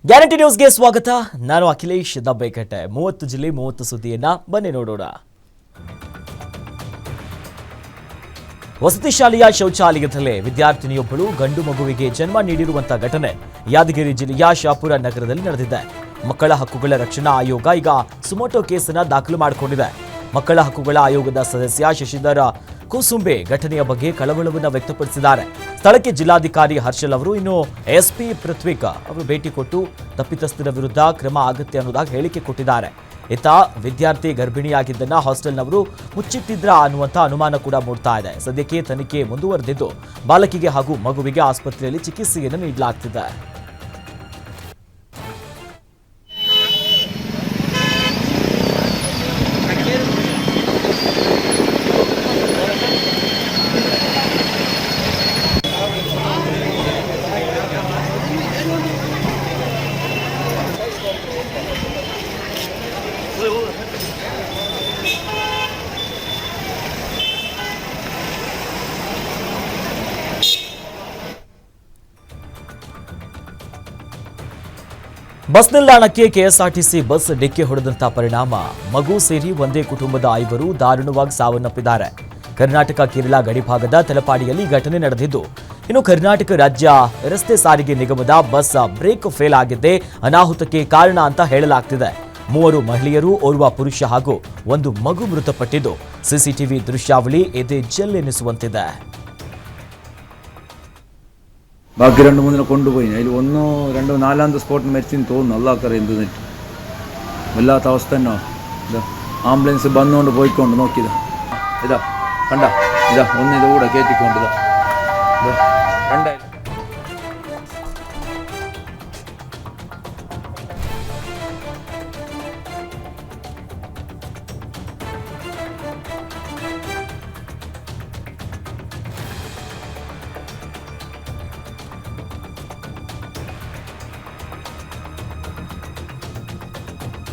Guarantee ನ್ಯೂಸ್ಗೆ ಸ್ವಾಗತ. ನಾನು ಅಖಿಲೇಶ್ ದಬ್ಬೆಕಟ್ಟೆ. 30 ಜಿಲ್ಲೆ 30 ಸುದ್ದಿಯನ್ನ ಬನ್ನಿ ನೋಡೋಣ. ವಸತಿ ಶಾಲೆಯ ಶೌಚಾಲಯದಲ್ಲೇ ವಿದ್ಯಾರ್ಥಿನಿಯೊಬ್ಬಳು ಗಂಡು ಮಗುವಿಗೆ ಜನ್ಮ ನೀಡಿರುವಂತಹ ಘಟನೆ ಯಾದಗಿರಿ ಜಿಲ್ಲೆಯ ಶಾಪುರ ನಗರದಲ್ಲಿ ನಡೆದಿದೆ. ಮಕ್ಕಳ ಹಕ್ಕುಗಳ ರಕ್ಷಣಾ ಆಯೋಗ ಈಗ ಸುಮೋಟೋ ಕೇಸನ್ನ ದಾಖಲು ಮಾಡಿಕೊಂಡಿದೆ. ಮಕ್ಕಳ ಹಕ್ಕುಗಳ ಆಯೋಗದ ಸದಸ್ಯ ಶಶಿಧರ ಕೂಸುಂಬೆ ಘಟನೆಯ ಬಗ್ಗೆ ಕಳವಳವನ್ನು ವ್ಯಕ್ತಪಡಿಸಿದ್ದಾರೆ. ಸ್ಥಳಕ್ಕೆ ಜಿಲ್ಲಾಧಿಕಾರಿ ಹರ್ಷಲ್ ಅವರು ಇನ್ನು ಎಸ್ಪಿ ಪೃಥ್ವಿಕ್ ಅವರು ಭೇಟಿ ಕೊಟ್ಟು ತಪ್ಪಿತಸ್ಥರ ವಿರುದ್ಧ ಕ್ರಮ ಅಗತ್ಯ ಅನ್ನೋದಾಗಿ ಹೇಳಿಕೆ ಕೊಟ್ಟಿದ್ದಾರೆ. ಇತ್ತ ವಿದ್ಯಾರ್ಥಿ ಗರ್ಭಿಣಿಯಾಗಿದ್ದನ್ನ ಹಾಸ್ಟೆಲ್ನವರು ಮುಚ್ಚಿಟ್ಟಿದ್ರ ಅನ್ನುವಂಥ ಅನುಮಾನ ಕೂಡ ಮೂಡ್ತಾ ಇದೆ. ಸದ್ಯಕ್ಕೆ ತನಿಖೆ ಮುಂದುವರೆದಿದ್ದು ಬಾಲಕಿಗೆ ಹಾಗೂ ಮಗುವಿಗೆ ಆಸ್ಪತ್ರೆಯಲ್ಲಿ ಚಿಕಿತ್ಸೆಯನ್ನು ನೀಡಲಾಗ್ತಿದೆ. ಬಸ್ ನಿಲ್ದಾಣಕ್ಕೆ ಕೆಎಸ್ಆರ್ಟಿಸಿ ಬಸ್ ಡಿಕ್ಕಿ ಹೊಡೆದಂತಹ ಪರಿಣಾಮ ಮಗು ಸೇರಿ ಒಂದೇ ಕುಟುಂಬದ 5 ದಾರುಣವಾಗಿ ಸಾವನ್ನಪ್ಪಿದ್ದಾರೆ. ಕರ್ನಾಟಕ ಕೇರಳ ಗಡಿಭಾಗದ ತಲಪಾಡಿಯಲ್ಲಿ ಘಟನೆ ನಡೆದಿದ್ದು, ಇನ್ನು ಕರ್ನಾಟಕ ರಾಜ್ಯ ರಸ್ತೆ ಸಾರಿಗೆ ನಿಗಮದ ಬಸ್ ಬ್ರೇಕ್ ಫೇಲ್ ಆಗಿದ್ದೇ ಅನಾಹುತಕ್ಕೆ ಕಾರಣ ಅಂತ ಹೇಳಲಾಗ್ತಿದೆ. 3 ಮಹಿಳೆಯರು, ಓರ್ವ ಪುರುಷ ಹಾಗೂ 1 ಮಗು ಮೃತಪಟ್ಟಿದ್ದು ಸಿಸಿಟಿವಿ ದೃಶ್ಯಾವಳಿ ಎದೆ ಜಲ್ಲೆನಿಸುವಂತಿದೆ. ബാക്കി 2-3 കൊണ്ടുപോയി. അതിൽ 1-2-4 സ്പോട്ട് മരിച്ചെന്ന് തോന്നുന്നു. അല്ലാക്കറിയാം എന്ത് തെറ്റ്. വല്ലാത്ത അവസ്ഥ തന്നെ. ഇതാ ആംബുലൻസ് വന്നുകൊണ്ട് പോയിക്കൊണ്ട് നോക്കിയതാ. ഇതാ കണ്ട, ഇതാ ഒന്ന് ഇതുകൂടെ കയറ്റിക്കൊണ്ടിതാ. രണ്ടായി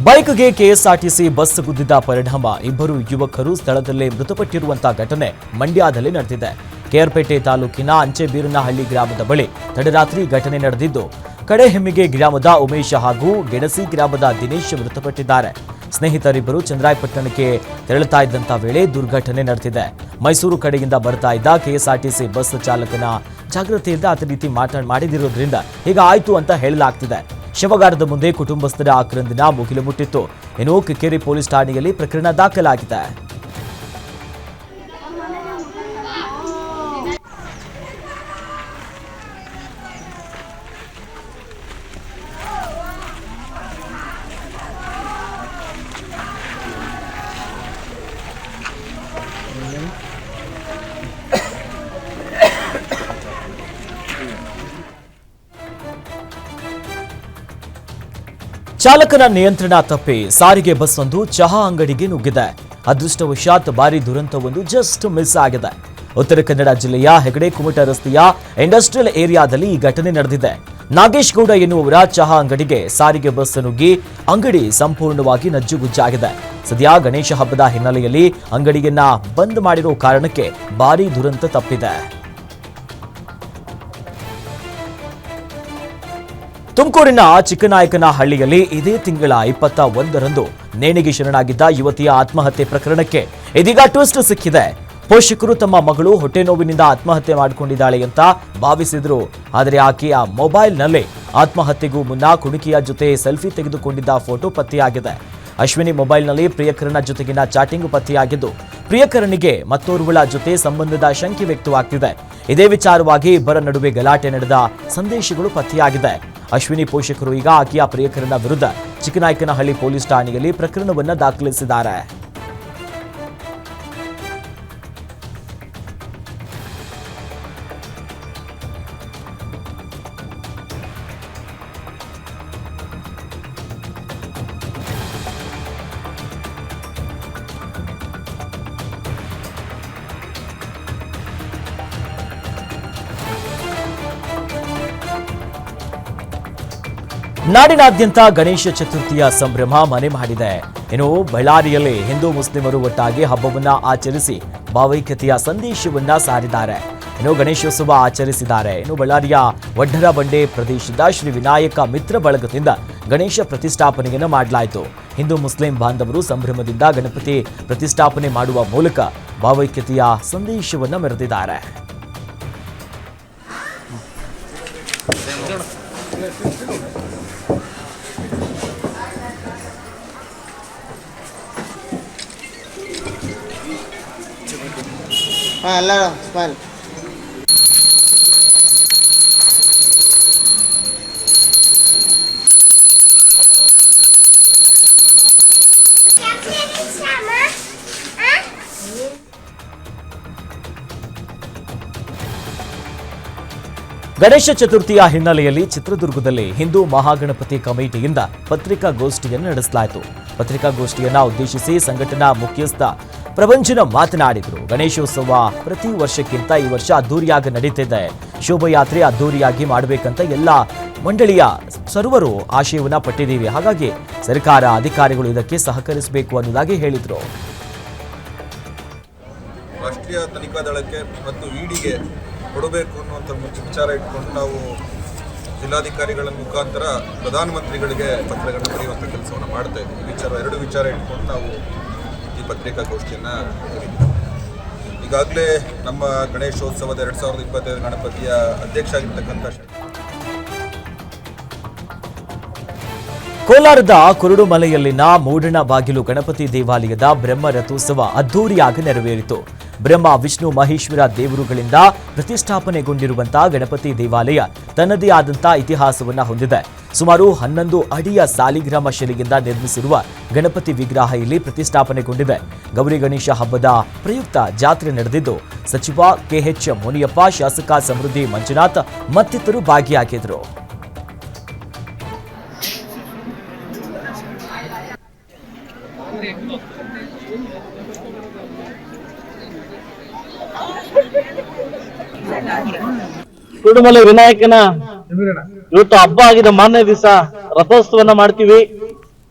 ಬೈಕ್ಗೆ ಕೆಎಸ್ಆರ್ಟಿಸಿ ಬಸ್ ಗುದ್ದಿದ ಪರಿಣಾಮ 2 ಯುವಕರು ಸ್ಥಳದಲ್ಲೇ ಮೃತಪಟ್ಟಿರುವಂತಹ ಘಟನೆ ಮಂಡ್ಯದಲ್ಲಿ ನಡೆದಿದೆ. ಕೇರ್ಪೇಟೆ ತಾಲೂಕಿನ ಅಂಚೆಬೀರನಹಳ್ಳಿ ಗ್ರಾಮದ ಬಳಿ ತಡರಾತ್ರಿ ಘಟನೆ ನಡೆದಿದ್ದು, ಕಡೆಹೆಮ್ಮಿಗೆ ಗ್ರಾಮದ ಉಮೇಶ್ ಹಾಗೂ ಗೆಣಸಿ ಗ್ರಾಮದ ದಿನೇಶ್ ಮೃತಪಟ್ಟಿದ್ದಾರೆ. ಸ್ನೇಹಿತರಿಬ್ಬರು ಚಂದ್ರಾಯಪಟ್ಟಣಕ್ಕೆ ತೆರಳುತ್ತಾ ಇದ್ದಂತಹ ವೇಳೆ ದುರ್ಘಟನೆ ನಡೆದಿದೆ. ಮೈಸೂರು ಕಡೆಯಿಂದ ಬರ್ತಾ ಇದ್ದ ಕೆಎಸ್ಆರ್ಟಿಸಿ ಬಸ್ ಚಾಲಕನ ಜಾಗೃತಿಯಿಂದ ಆತ ರೀತಿ ಮಾಡಿದಿರೋದ್ರಿಂದ ಈಗ ಆಯ್ತು ಅಂತ ಹೇಳಲಾಗ್ತಿದೆ. ಶವಗಾರದ ಮುಂದೆ ಕುಟುಂಬಸ್ಥರ ಆಕ್ರಂದನ ಮುಗಿಲು ಮುಟ್ಟಿತ್ತು. ಇನ್ನು ಕಿಕ್ಕೇರಿ ಪೊಲೀಸ್ ಠಾಣೆಯಲ್ಲಿ ಪ್ರಕರಣ ದಾಖಲಾಗಿದೆ. ಚಾಲಕನ ನಿಯಂತ್ರಣ ತಪ್ಪಿ ಸಾರಿಗೆ ಬಸ್ ಒಂದು ಚಹಾ ಅಂಗಡಿಗೆ ನುಗ್ಗಿದೆ. ಅದೃಷ್ಟವಶಾತ್ ಭಾರಿ ದುರಂತವೊಂದು ಜಸ್ಟ್ ಮಿಸ್ ಆಗಿದೆ. ಉತ್ತರ ಕನ್ನಡ ಜಿಲ್ಲೆಯ ಹೆಗಡೆ ಕುಮಟ ರಸ್ತೆಯ ಇಂಡಸ್ಟ್ರಿಯಲ್ ಏರಿಯಾದಲ್ಲಿ ಈ ಘಟನೆ ನಡೆದಿದೆ. ನಾಗೇಶ್ ಗೌಡ ಎನ್ನುವರ ಚಹಾ ಅಂಗಡಿಗೆ ಸಾರಿಗೆ ಬಸ್ ನುಗ್ಗಿ ಅಂಗಡಿ ಸಂಪೂರ್ಣವಾಗಿ ನಜ್ಜುಗುಜ್ಜಾಗಿದೆ. ಸದ್ಯ ಗಣೇಶ ಹಬ್ಬದ ಹಿನ್ನೆಲೆಯಲ್ಲಿ ಅಂಗಡಿಯನ್ನ ಬಂದ್ ಮಾಡಿರೋ ಕಾರಣಕ್ಕೆ ಭಾರಿ ದುರಂತ ತಪ್ಪಿದೆ. ತುಮಕೂರಿನ ಚಿಕ್ಕನಾಯಕನಹಳ್ಳಿಯಲ್ಲಿ ಇದೇ ತಿಂಗಳ 21ರಂದು ನೇಣಿಗೆ ಶರಣಾಗಿದ್ದ ಯುವತಿಯ ಆತ್ಮಹತ್ಯೆ ಪ್ರಕರಣಕ್ಕೆ ಇದೀಗ ಟ್ವಿಸ್ಟ್ ಸಿಕ್ಕಿದೆ. ಪೋಷಕರು ತಮ್ಮ ಮಗಳು ಹೊಟ್ಟೆ ನೋವಿನಿಂದ ಆತ್ಮಹತ್ಯೆ ಮಾಡಿಕೊಂಡಿದ್ದಾಳೆ ಅಂತ ಭಾವಿಸಿದ್ರು. ಆದರೆ ಆಕೆಯ ಮೊಬೈಲ್ನಲ್ಲಿ ಆತ್ಮಹತ್ಯೆಗೂ ಮುನ್ನ ಕುಣಿಕೆಯ ಜೊತೆ ಸೆಲ್ಫಿ ತೆಗೆದುಕೊಂಡಿದ್ದ ಫೋಟೋ ಪತ್ತೆಯಾಗಿದೆ. ಅಶ್ವಿನಿ ಮೊಬೈಲ್ನಲ್ಲಿ ಪ್ರಿಯಕರನ ಜೊತೆಗಿನ ಚಾಟಿಂಗ್ ಪತ್ತೆಯಾಗಿದ್ದು, ಪ್ರಿಯಕರನಿಗೆ ಮತ್ತೋರ್ವಳ ಜೊತೆ ಸಂಬಂಧದ ಶಂಕೆ ವ್ಯಕ್ತವಾಗ್ತಿದೆ. ಇದೇ ವಿಚಾರವಾಗಿ ಇಬ್ಬರ ನಡುವೆ ಗಲಾಟೆ ನಡೆದ ಸಂದೇಶಗಳು ಪತ್ತೆಯಾಗಿದೆ. ಅಶ್ವಿನಿ ಪೋಷಕರು ಈಗ ಆಕೆಯ ಪ್ರಿಯಕರನ ವಿರುದ್ಧ ಚಿಕ್ಕನಾಯಕನಹಳ್ಳಿ ಪೊಲೀಸ್ ಠಾಣೆಯಲ್ಲಿ ಪ್ರಕರಣವನ್ನು ದಾಖಲಿಸಿದ್ದಾರೆ. ನಾಡಿನಾದ್ಯಂತ ಗಣೇಶ ಚತುರ್ಥಿಯ ಸಂಭ್ರಮ ಮನೆ ಮಾಡಿದೆ. ಇನ್ನು ಬಳ್ಳಾರಿಯಲ್ಲಿ ಹಿಂದೂ ಮುಸ್ಲಿಮರು ಒಟ್ಟಾಗಿ ಹಬ್ಬವನ್ನ ಆಚರಿಸಿ ಭಾವೈಕ್ಯತೆಯ ಸಂದೇಶವನ್ನ ಸಾರಿದ್ದಾರೆ. ಇನ್ನು ಗಣೇಶೋತ್ಸವ ಆಚರಿಸಿದ್ದಾರೆ. ಇನ್ನು ಬಳ್ಳಾರಿಯ ವಡ್ಡರ ಬಂಡೆ ಪ್ರದೇಶದ ಶ್ರೀ ವಿನಾಯಕ ಮಿತ್ರ ಬಳಗದಿಂದ ಗಣೇಶ ಪ್ರತಿಷ್ಠಾಪನೆಯನ್ನು ಮಾಡಲಾಯಿತು. ಹಿಂದೂ ಮುಸ್ಲಿಂ ಬಾಂಧವರು ಸಂಭ್ರಮದಿಂದ ಗಣಪತಿ ಪ್ರತಿಷ್ಠಾಪನೆ ಮಾಡುವ ಮೂಲಕ ಭಾವೈಕ್ಯತೆಯ ಸಂದೇಶವನ್ನು ಮೆರೆದಿದ್ದಾರೆ. ಎಲ್ಲರೂ ಸ್ಮೈಲ್. ಗಣೇಶ ಚತುರ್ಥಿಯ ಹಿನ್ನೆಲೆಯಲ್ಲಿ ಚಿತ್ರದುರ್ಗದಲ್ಲಿ ಹಿಂದೂ ಮಹಾಗಣಪತಿ ಕಮಿಟಿಯಿಂದ ಪತ್ರಿಕಾಗೋಷ್ಠಿಯನ್ನು ನಡೆಸಲಾಯಿತು. ಪತ್ರಿಕಾಗೋಷ್ಠಿಯನ್ನ ಉದ್ದೇಶಿಸಿ ಸಂಘಟನಾ ಮುಖ್ಯಸ್ಥ ಪ್ರಭಂಜನ ಮಾತನಾಡಿದರು. ಗಣೇಶೋತ್ಸವ ಪ್ರತಿ ವರ್ಷಕ್ಕಿಂತ ಈ ವರ್ಷ ಅದ್ದೂರಿಯಾಗಿ ನಡೀತಿದೆ. ಶೋಭಾಯಾತ್ರೆ ಅದ್ದೂರಿಯಾಗಿ ಮಾಡಬೇಕಂತ ಎಲ್ಲ ಮಂಡಳಿಯ ಸರ್ವರು ಆಶಯವನ್ನ ಪಟ್ಟಿದ್ದೀವಿ. ಹಾಗಾಗಿ ಸರ್ಕಾರ ಅಧಿಕಾರಿಗಳು ಇದಕ್ಕೆ ಸಹಕರಿಸಬೇಕು ಅನ್ನೋದಾಗಿ ಹೇಳಿದರು. ರಾಷ್ಟ್ರೀಯ ತನಿಖಾ ದಳಕ್ಕೆ ಮತ್ತು ಇಡಿಗೆ ಕೊಡಬೇಕು ಅನ್ನುವಂಥ ವಿಚಾರ ಇಟ್ಕೊಂಡು ನಾವು ಜಿಲ್ಲಾಧಿಕಾರಿಗಳ ಮುಖಾಂತರ ಪ್ರಧಾನಮಂತ್ರಿಗಳಿಗೆ ಪತ್ರಗಳನ್ನು ಬರೆಯುವಂಥ ಕೆಲಸವನ್ನು ಮಾಡ್ತಾ ಇದ್ದೀವಿ. ಎರಡು ವಿಚಾರ ಇಟ್ಕೊಂಡು ನಾವು ಈ ಪತ್ರಿಕಾಗೋಷ್ಠಿಯನ್ನು ಕರೀತೀವಿ. ಈಗಾಗಲೇ ನಮ್ಮ ಗಣೇಶೋತ್ಸವದ 2025 ಗಣಪತಿಯ ಅಧ್ಯಕ್ಷ ಆಗಿರ್ತಕ್ಕಂಥ ಕೋಲಾರದ ಕುರುಡುಮಲೆಯಲ್ಲಿನ ಮೂಡಣ ಬಾಗಿಲು ಗಣಪತಿ ದೇವಾಲಯದ ಬ್ರಹ್ಮ ರಥೋತ್ಸವ ಅದ್ದೂರಿಯಾಗಿ ನೆರವೇರಿತು. ಬ್ರಹ್ಮ ವಿಷ್ಣು ಮಹೇಶ್ವರ ದೇವರುಗಳಿಂದ ಪ್ರತಿಷ್ಠಾಪನೆಗೊಂಡಿರುವಂತಹ ಗಣಪತಿ ದೇವಾಲಯ ತನ್ನದೇ ಆದಂತಹ ಇತಿಹಾಸವನ್ನ ಹೊಂದಿದೆ. ಸುಮಾರು 11 ಅಡಿಯ ಸಾಲಿಗ್ರಾಮ ಶಿಲೆಯಿಂದ ನಿರ್ಮಿಸಿರುವ ಗಣಪತಿ ವಿಗ್ರಹ ಇಲ್ಲಿ ಪ್ರತಿಷ್ಠಾಪನೆಗೊಂಡಿದೆ. ಗೌರಿ ಗಣೇಶ ಹಬ್ಬದ ಪ್ರಯುಕ್ತ ಜಾತ್ರೆ ನಡೆದಿದ್ದು ಸಚಿವ ಕೆಎಚ್ ಮುನಿಯಪ್ಪ, ಶಾಸಕ ಸಮೃದ್ಧಿ ಮಂಜುನಾಥ್ ಮತ್ತಿತರರು ಭಾಗಿಯಾಗಿದ್ದರು. ಕುರುಡುಮಲೆ ವಿನಾಯಕನ ಇವತ್ತು ಹಬ್ಬ ಆಗಿದ ಮಾರನೇ ದಿವಸ ರಥೋತ್ಸವನ ಮಾಡ್ತೀವಿ.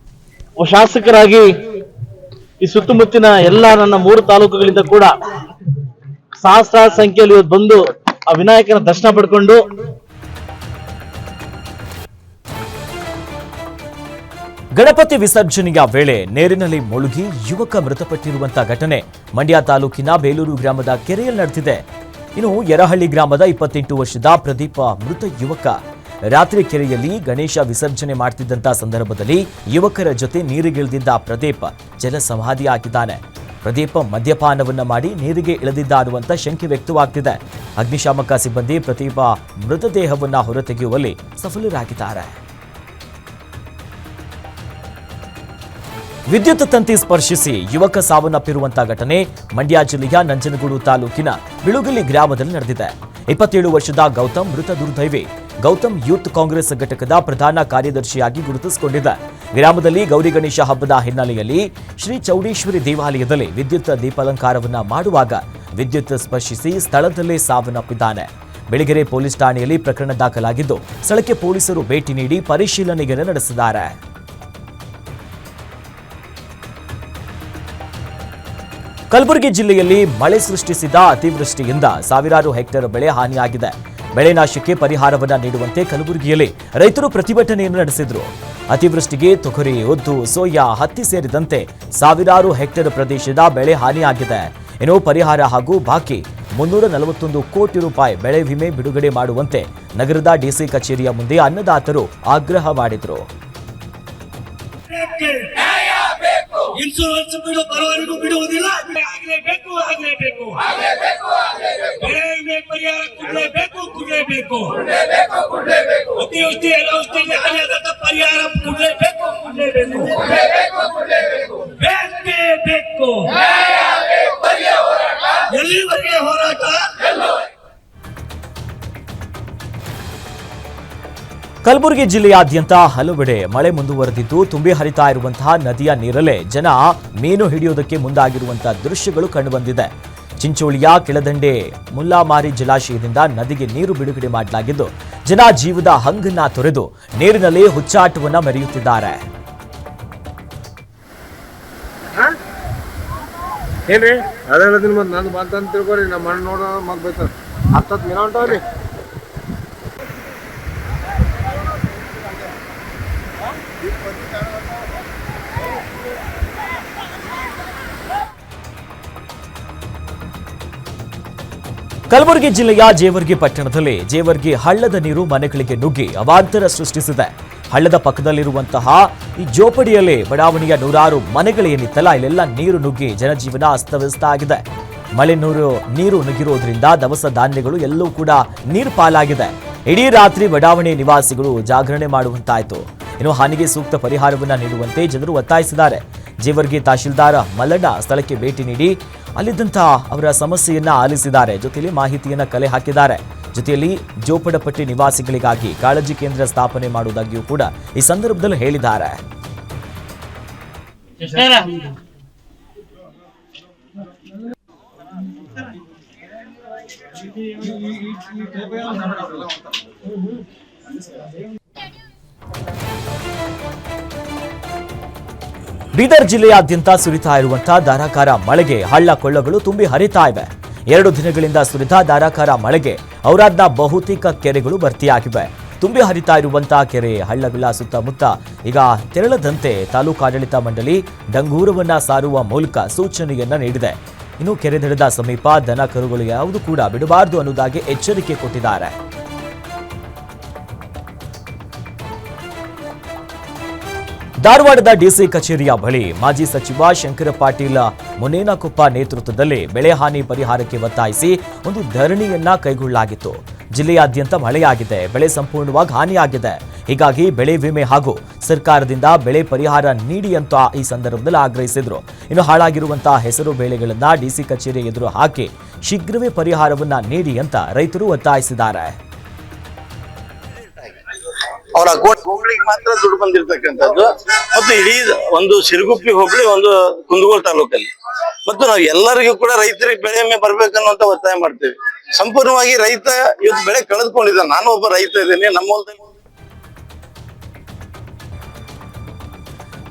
ಶಾಸಕರಾಗಿ ಈ ಸುತ್ತಮುತ್ತಿನ ಎಲ್ಲ ನನ್ನ 3 ತಾಲೂಕುಗಳಿಂದ ಕೂಡ ಸಹಸ್ರಾರು ಸಂಖ್ಯೆಯಲ್ಲಿ ಇವತ್ತು ಬಂದು ಆ ವಿನಾಯಕನ ದರ್ಶನ ಪಡ್ಕೊಂಡು ಗಣಪತಿ ವಿಸರ್ಜನೆಯ ವೇಳೆ ನೀರಿನಲ್ಲಿ ಮುಳುಗಿ ಯುವಕ ಮೃತಪಟ್ಟಿರುವಂತಹ ಘಟನೆ ಮಂಡ್ಯ ತಾಲೂಕಿನ ಬೇಲೂರು ಗ್ರಾಮದ ಕೆರೆಯಲ್ಲಿ ನಡೆದಿದೆ. ಇನ್ನು ಯರಹಳ್ಳಿ ಗ್ರಾಮದ 28 ವರ್ಷದ ಪ್ರದೀಪ ಮೃತ ಯುವಕ ರಾತ್ರಿ ಕೆರೆಯಲ್ಲಿ ಗಣೇಶ ವಿಸರ್ಜನೆ ಮಾಡ್ತಿದ್ದಂತಹ ಸಂದರ್ಭದಲ್ಲಿ ಯುವಕರ ಜೊತೆ ನೀರಿಗಿಳಿದಿದ್ದ ಪ್ರದೀಪ್ ಜಲ ಸಮಾಧಿಯಾಗಿದ್ದಾನೆ. ಪ್ರದೀಪ್ ಮದ್ಯಪಾನವನ್ನ ಮಾಡಿ ನೀರಿಗೆ ಇಳಿದಿದ್ದ ಅನ್ನುವಂಥ ಶಂಕೆ ವ್ಯಕ್ತವಾಗ್ತಿದೆ. ಅಗ್ನಿಶಾಮಕ ಸಿಬ್ಬಂದಿ ಪ್ರದೀಪ ಮೃತದೇಹವನ್ನ ಹೊರತೆಗೆಯುವಲ್ಲಿ ಸಫಲರಾಗಿದ್ದಾರೆ. ವಿದ್ಯುತ್ ತಂತಿ ಸ್ಪರ್ಶಿಸಿ ಯುವಕ ಸಾವನ್ನಪ್ಪಿರುವಂತಹ ಘಟನೆ ಮಂಡ್ಯ ಜಿಲ್ಲೆಯ ನಂಜನಗೂಡು ತಾಲೂಕಿನ ಬಿಳುಗಲಿ ಗ್ರಾಮದಲ್ಲಿ ನಡೆದಿದೆ. 27 ವರ್ಷದ ಗೌತಮ್ ಮೃತ ದುರ್ದೈವಿ. ಗೌತಮ್ ಯೂತ್ ಕಾಂಗ್ರೆಸ್ ಘಟಕದ ಪ್ರಧಾನ ಕಾರ್ಯದರ್ಶಿಯಾಗಿ ಗುರುತಿಸಿಕೊಂಡಿದ್ದ. ಗ್ರಾಮದಲ್ಲಿ ಗೌರಿ ಗಣೇಶ ಹಬ್ಬದ ಹಿನ್ನೆಲೆಯಲ್ಲಿ ಶ್ರೀ ಚೌಡೇಶ್ವರಿ ದೇವಾಲಯದಲ್ಲಿ ವಿದ್ಯುತ್ ದೀಪಾಲಂಕಾರವನ್ನ ಮಾಡುವಾಗ ವಿದ್ಯುತ್ ಸ್ಪರ್ಶಿಸಿ ಸ್ಥಳದಲ್ಲೇ ಸಾವನ್ನಪ್ಪಿದ್ದಾನೆ. ಬೆಳಗೆರೆ ಪೊಲೀಸ್ ಠಾಣೆಯಲ್ಲಿ ಪ್ರಕರಣ ದಾಖಲಾಗಿದ್ದು ಸ್ಥಳಕ್ಕೆ ಪೊಲೀಸರು ಭೇಟಿ ನೀಡಿ ಪರಿಶೀಲನೆಯನ್ನು ನಡೆಸಿದ್ದಾರೆ. ಕಲಬುರಗಿ ಜಿಲ್ಲೆಯಲ್ಲಿ ಮಳೆ ಸೃಷ್ಟಿಸಿದ ಅತಿವೃಷ್ಟಿಯಿಂದ ಸಾವಿರಾರು ಹೆಕ್ಟೇರ್ ಬೆಳೆ ಹಾನಿಯಾಗಿದೆ. ಬೆಳೆ ನಾಶಕ್ಕೆ ಪರಿಹಾರವನ್ನ ನೀಡುವಂತೆ ಕಲಬುರಗಿಯಲ್ಲಿ ರೈತರು ಪ್ರತಿಭಟನೆಯನ್ನು ನಡೆಸಿದ್ರು. ಅತಿವೃಷ್ಟಿಗೆ ತೊಗರಿ, ಉದ್ದು, ಸೋಯಾ, ಹತ್ತಿ ಸೇರಿದಂತೆ ಸಾವಿರಾರು ಹೆಕ್ಟೇರ್ ಪ್ರದೇಶದ ಬೆಳೆ ಹಾನಿಯಾಗಿದೆ. ಇನ್ನು ಪರಿಹಾರ ಹಾಗೂ ಬಾಕಿ 341 ಕೋಟಿ ರೂಪಾಯಿ ಬೆಳೆ ವಿಮೆ ಬಿಡುಗಡೆ ಮಾಡುವಂತೆ ನಗರದ ಡಿಸಿ ಕಚೇರಿಯ ಮುಂದೆ ಅನ್ನದಾತರು ಆಗ್ರಹ ಮಾಡಿದರು. ಇನ್ಶೂರೆನ್ಸ್ ಬಿಡು ಬರೋವರೆಗೂ ಬಿಡುವುದಿಲ್ಲ. ಆಗಲೇಬೇಕು. ಬೆಳೆ ವಿಮೆ ಪರಿಹಾರ ಕೊಡಲೇಬೇಕು. ಅತಿವೃಷ್ಟಿ ಅನಾವೃಷ್ಟಿಯಲ್ಲಿ ಹಾನಿಯಾದ ಪರಿಹಾರ ಕೊಡಲೇಬೇಕು. ಬೇಕೇ ಬೇಕು. ಎಲ್ಲಿವರೆಗೆ ಹೋರಾಟ? ಕಲಬುರಗಿ ಜಿಲ್ಲೆಯಾದ್ಯಂತ ಹಲವೆಡೆ ಮಳೆ ಮುಂದುವರೆದಿದ್ದು ತುಂಬಿ ಹರಿತಾ ಇರುವಂತಹ ನದಿಯ ನೀರಲ್ಲೇ ಜನ ಮೀನು ಹಿಡಿಯುವುದಕ್ಕೆ ಮುಂದಾಗಿರುವಂತಹ ದೃಶ್ಯಗಳು ಕಂಡುಬಂದಿದೆ. ಚಿಂಚೋಳಿಯ ಕೆಳದಂಡೆ ಮುಲ್ಲಾಮಾರಿ ಜಲಾಶಯದಿಂದ ನದಿಗೆ ನೀರು ಬಿಡುಗಡೆ ಮಾಡಲಾಗಿದ್ದು ಜನ ಜೀವದ ಹಂಗನ್ನ ತೊರೆದು ನೀರಿನಲ್ಲಿ ಹುಚ್ಚಾಟವನ್ನ ಮೆರೆಯುತ್ತಿದ್ದಾರೆ. ಏನ್ರಿ ಅದೆಲ್ಲ ನಾನು ಬಂತ ಅಂತ ತಿಳ್ಕೊರಿ ನಮ್ಮ ಮಣ್ಣು ನೋಡೋ ಮಗ್ ಬೈತಾರ ಕಲಬುರಗಿ ಜಿಲ್ಲೆಯ ಜೇವರ್ಗಿ ಪಟ್ಟಣದಲ್ಲಿ ಜೇವರ್ಗಿ ಹಳ್ಳದ ನೀರು ಮನೆಗಳಿಗೆ ನುಗ್ಗಿ ಅವಾಂತರ ಸೃಷ್ಟಿಸಿದೆ. ಹಳ್ಳದ ಪಕ್ಕದಲ್ಲಿರುವಂತಹ ಈ ಜೋಪಡಿಯಲ್ಲಿ ಬಡಾವಣೆಯ ನೂರಾರು ಮನೆಗಳೇನಿತ್ತಲ್ಲ ಇಲ್ಲೆಲ್ಲ ನೀರು ನುಗ್ಗಿ ಜನಜೀವನ ಅಸ್ತವ್ಯಸ್ತ ಆಗಿದೆ. ಮಳೆ ನೀರು ನುಗ್ಗಿರೋದ್ರಿಂದ ದವಸ ಧಾನ್ಯಗಳು ಎಲ್ಲವೂ ಕೂಡ ನೀರು ಪಾಲಾಗಿದೆ. ಇಡೀ ರಾತ್ರಿ ಬಡಾವಣೆ ನಿವಾಸಿಗಳು ಜಾಗರಣೆ ಮಾಡುವಂತಾಯಿತು. ಇನ್ನು ಹಾನಿಗೆ ಸೂಕ್ತ ಪರಿಹಾರವನ್ನ ನೀಡುವಂತೆ ಜನರು ಒತ್ತಾಯಿಸಿದ್ದಾರೆ. ಜೇವರ್ಗಿ ತಹಶೀಲ್ದಾರ್ ಮಲ್ಲಣ್ಣ ಸ್ಥಳಕ್ಕೆ ಭೇಟಿ ನೀಡಿ ಅಲ್ಲಿದ್ದಂಥ ಅವರ ಸಮಸ್ಯೆಯನ್ನ ಆಲಿಸಿದ್ದಾರೆ. ಜೊತೆಯಲ್ಲಿ ಮಾಹಿತಿಯನ್ನ ಕಲೆ ಹಾಕಿದ್ದಾರೆ. ಜೊತೆಯಲ್ಲಿ ಜೋಪಡಪಟ್ಟಿ ನಿವಾಸಿಗಳಿಗಾಗಿ ಕಾಳಜಿ ಕೇಂದ್ರ ಸ್ಥಾಪನೆ ಮಾಡುವುದಾಗಿಯೂ ಕೂಡ ಈ ಸಂದರ್ಭದಲ್ಲಿ ಹೇಳಿದ್ದಾರೆ. ಬೀದರ್ ಜಿಲ್ಲೆಯಾದ್ಯಂತ ಸುರಿತಾ ಇರುವಂತಹ ಧಾರಾಕಾರ ಮಳೆಗೆ ಹಳ್ಳ ಕೊಳ್ಳಗಳು ತುಂಬಿ ಹರಿತಾ ಇವೆ. 2 ದಿನಗಳಿಂದ ಸುರಿದ ಧಾರಾಕಾರ ಮಳೆಗೆ ಔರಾದ್ನ ಬಹುತೇಕ ಕೆರೆಗಳು ಭರ್ತಿಯಾಗಿವೆ. ತುಂಬಿ ಹರಿತಾ ಇರುವಂತಹ ಕೆರೆ ಹಳ್ಳಗಳ ಸುತ್ತಮುತ್ತ ಈಗ ತೆರಳದಂತೆ ತಾಲೂಕಾಡಳಿತ ಮಂಡಳಿ ಡಂಗೂರವನ್ನ ಸಾರುವ ಮೂಲಕ ಸೂಚನೆಯನ್ನ ನೀಡಿದೆ. ಇನ್ನು ಕೆರೆ ದಡದ ಸಮೀಪ ದನ ಕರುಗಳು ಯಾವುದು ಕೂಡ ಬಿಡಬಾರದು ಅನ್ನೋದಾಗಿ ಎಚ್ಚರಿಕೆ ಕೊಟ್ಟಿದ್ದಾರೆ. ಧಾರವಾಡದ ಡಿಸಿ ಕಚೇರಿಯ ಬಳಿ ಮಾಜಿ ಸಚಿವ ಶಂಕರ ಪಾಟೀಲ್ ಮುನೇನಕೊಪ್ಪ ನೇತೃತ್ವದಲ್ಲಿ ಬೆಳೆ ಹಾನಿ ಪರಿಹಾರಕ್ಕೆ ಒತ್ತಾಯಿಸಿ ಒಂದು ಧರಣಿಯನ್ನ ಕೈಗೊಳ್ಳಲಾಗಿತ್ತು. ಜಿಲ್ಲೆಯಾದ್ಯಂತ ಮಳೆಯಾಗಿದೆ, ಬೆಳೆ ಸಂಪೂರ್ಣವಾಗಿ ಹಾನಿಯಾಗಿದೆ. ಹೀಗಾಗಿ ಬೆಳೆ ವಿಮೆ ಹಾಗೂ ಸರ್ಕಾರದಿಂದ ಬೆಳೆ ಪರಿಹಾರ ನೀಡಿ ಅಂತ ಈ ಸಂದರ್ಭದಲ್ಲಿ ಆಗ್ರಹಿಸಿದ್ರು. ಇನ್ನು ಹಾಳಾಗಿರುವಂತಹ ಹೆಸರು ಬೇಳೆಗಳನ್ನ ಡಿಸಿ ಕಚೇರಿ ಎದುರು ಹಾಕಿ ಶೀಘ್ರವೇ ಪರಿಹಾರವನ್ನ ನೀಡಿ ಅಂತ ರೈತರು ಒತ್ತಾಯಿಸಿದ್ದಾರೆ. ಅವರ ಹೋಬಳಿಗೆ ಮಾತ್ರ ದುಡ್ಡು ಬಂದಿರತಕ್ಕಂಥದ್ದು ಮತ್ತು ಇಡೀ ಒಂದು ಸಿರುಗುಪ್ಪಿ ಹೋಬಳಿ ಒಂದು ಕುಂದಗೋಳ ತಾಲೂಕಲ್ಲಿ ಮತ್ತು ನಾವು ಎಲ್ಲರಿಗೂ ಕೂಡ ರೈತರಿಗೆ ಬೆಳೆ ವಿಮೆ ಬರ್ಬೇಕನ್ನುವಂತ ಒತ್ತಾಯ ಮಾಡ್ತೇವೆ. ಸಂಪೂರ್ಣವಾಗಿ ರೈತ ಇವತ್ತು ಬೆಳೆ ಕಳೆದುಕೊಂಡಿದ್ದಾನೆ. ನಾನು ಒಬ್ಬ ರೈತ ಇದ್ದೇನೆ. ನಮ್ಮ ಹೊಲದಲ್ಲಿ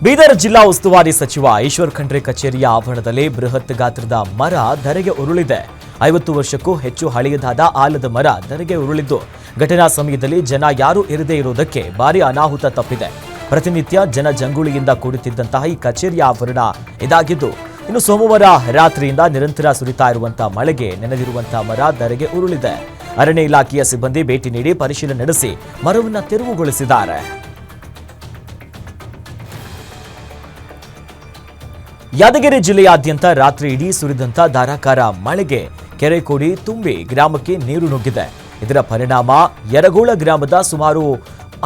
ಬೀದರ್ ಜಿಲ್ಲಾ ಉಸ್ತುವಾರಿ ಸಚಿವ ಈಶ್ವರ್ ಖಂಡ್ರೆ ಕಚೇರಿಯ ಆವರಣದಲ್ಲಿ ಬೃಹತ್ ಗಾತ್ರದ ಮರ ಧರೆಗೆ ಉರುಳಿದೆ. 50 ವರ್ಷಕ್ಕೂ ಹೆಚ್ಚು ಹಳೆಯದಾದ ಆಲದ ಮರ ಧರೆಗೆ ಉರುಳಿದ್ದು ಘಟನಾ ಸಮಯದಲ್ಲಿ ಜನ ಯಾರೂ ಇರದೇ ಇರುವುದಕ್ಕೆ ಭಾರಿ ಅನಾಹುತ ತಪ್ಪಿದೆ. ಪ್ರತಿನಿತ್ಯ ಜನ ಜಂಗುಳಿಯಿಂದ ಕೂಡುತ್ತಿದ್ದಂತಹ ಈ ಕಚೇರಿಯ ಆವರಣ ಇದಾಗಿದ್ದು ಇನ್ನು ಸೋಮವಾರ ರಾತ್ರಿಯಿಂದ ನಿರಂತರ ಸುರಿತಾ ಇರುವಂತಹ ಮಳೆಗೆ ನೆನೆದಿರುವಂತಹ ಮರ ಧರೆಗೆ ಉರುಳಿದೆ. ಅರಣ್ಯ ಇಲಾಖೆಯ ಸಿಬ್ಬಂದಿ ಭೇಟಿ ನೀಡಿ ಪರಿಶೀಲನೆ ನಡೆಸಿ ಮರವನ್ನು ತೆರವುಗೊಳಿಸಿದ್ದಾರೆ. ಯಾದಗಿರಿ ಜಿಲ್ಲೆಯಾದ್ಯಂತ ರಾತ್ರಿ ಇಡೀ ಸುರಿದಂತ ಧಾರಾಕಾರ ಮಳೆಗೆ ಕೆರೆ ಕೋಡಿ ತುಂಬಿ ಗ್ರಾಮಕ್ಕೆ ನೀರು ನುಗ್ಗಿದೆ. ಇದರ ಪರಿಣಾಮ ಯರಗೋಳ ಗ್ರಾಮದ ಸುಮಾರು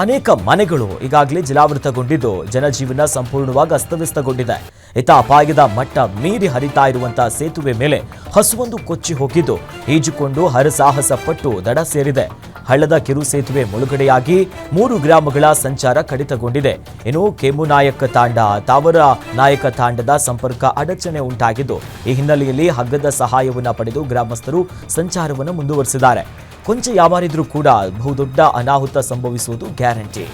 ಅನೇಕ ಮನೆಗಳು ಈಗಾಗಲೇ ಜಲಾವೃತಗೊಂಡಿದ್ದು ಜನಜೀವನ ಸಂಪೂರ್ಣವಾಗಿ ಅಸ್ತವ್ಯಸ್ತಗೊಂಡಿದೆ. ಇತ್ತ ಅಪಾಯದ ಮಟ್ಟ ಮೀರಿ ಹರಿತಾ ಇರುವಂತಹ ಸೇತುವೆ ಮೇಲೆ ಹಸುವೊಂದು ಕೊಚ್ಚಿ ಹೋಗಿದ್ದು ಈಜುಕೊಂಡು ಹರಸಾಹಸ ಪಟ್ಟು ದಡ ಸೇರಿದೆ. ಹಳ್ಳದ ಕಿರು ಸೇತುವೆ ಮುಳುಗಡೆಯಾಗಿ 3 ಗ್ರಾಮಗಳ ಸಂಚಾರ ಕಡಿತಗೊಂಡಿದೆ. ಇನ್ನು ಕೆಮ್ಮುನಾಯಕ ತಾಂಡ ತಾವರ ನಾಯಕ ತಾಂಡದ ಸಂಪರ್ಕ ಅಡಚಣೆ ಉಂಟಾಗಿದ್ದು ಈ ಹಿನ್ನೆಲೆಯಲ್ಲಿ ಹಗ್ಗದ ಸಹಾಯವನ್ನು ಪಡೆದು ಗ್ರಾಮಸ್ಥರು ಸಂಚಾರವನ್ನು ಮುಂದುವರಿಸಿದ್ದಾರೆ. ಕೊಂಚ ಯಾವಾರಿದ್ರೂ ಕೂಡ ಬಹುದೊಡ್ಡ ಅನಾಹುತ ಸಂಭವಿಸುವುದು ಗ್ಯಾರಂಟಿ.